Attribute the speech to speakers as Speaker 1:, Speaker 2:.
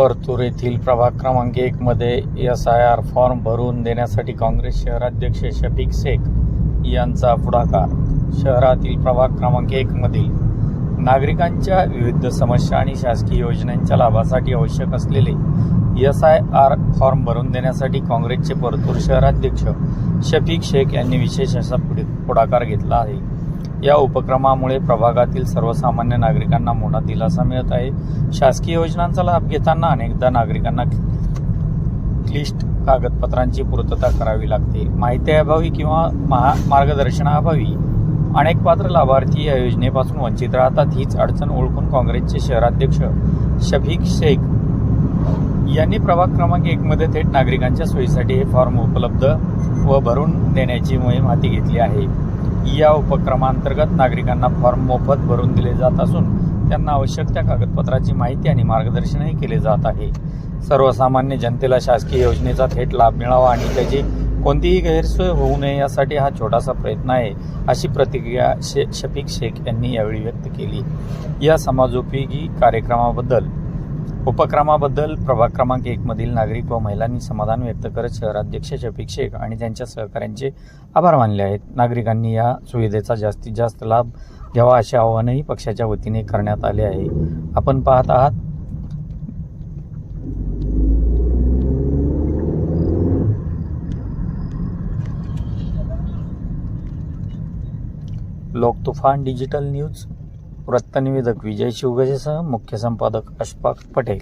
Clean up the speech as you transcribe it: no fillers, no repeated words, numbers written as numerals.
Speaker 1: परतूर येथील प्रभाग क्रमांक 1 मध्ये SIR फॉर्म भरून देण्यासाठी काँग्रेस शहराध्यक्ष शफिक शेख यांचा पुढाकार। शहरातील प्रभाग क्रमांक 1 मधील नागरिकांच्या विविध समस्या आणि शासकीय योजनांच्या लाभासाठी आवश्यक असलेले SIR फॉर्म भरून देण्यासाठी काँग्रेसचे परतूर शहराध्यक्ष शफिक शेख यांनी विशेष असा पुढाकार घेतला आहे। या उपक्रमामुळे प्रभागातील सर्वसामान्य नागरिकांना मोठा दिलासा मिळत आहे। शासकीय योजनांचा लाभ घेताना अनेकदा नागरिकांना क्लिष्ट कागदपत्रांची पूर्तता करावी लागते। माहितीअभावी किंवा मार्गदर्शनाअभावी अनेक पात्र लाभार्थी या योजनेपासून वंचित राहतात। हीच अडचण ओळखून काँग्रेसचे शहराध्यक्ष शफिक शेख यांनी प्रभाग क्रमांक 1 मध्ये थेट नागरिकांच्या सोयीसाठी हे फॉर्म उपलब्ध व भरून देण्याची मोहीम हाती घेतली आहे। या उपक्रमांतर्गत नागरिकांना फॉर्म मोफत भरून दिले जात असून त्यांना आवश्यक त्या कागदपत्राची माहिती आणि मार्गदर्शनही केले जात आहे। सर्वसामान्य जनतेला शासकीय योजनेचा थेट लाभ मिळावा आणि त्याची कोणतीही गैरसोय होऊ नये यासाठी हा छोटासा प्रयत्न आहे, अशी प्रतिक्रिया शफिक शेख यांनी यावेळी व्यक्त केली। या समाजोपयोगी उपक्रमाबद्दल प्रभाग क्रमांक 1 मधील नागरिक व महिलांनी समाधान व्यक्त करत शहराध्यक्ष शफिक शेख आणि त्यांच्या सहकाऱ्यांचे आभार मानले आहेत। नागरिकांनी या सुविधेचा जास्तीत जास्त लाभ घ्यावा असे आवाहनही पक्षाच्या वतीने करण्यात आले आहे। आपण पाहत आहात लोकतुफान डिजिटल न्यूज। वृत्तनिवेदक विजय शिवगजेसह मुख्य संपादक अशफाक पटेल।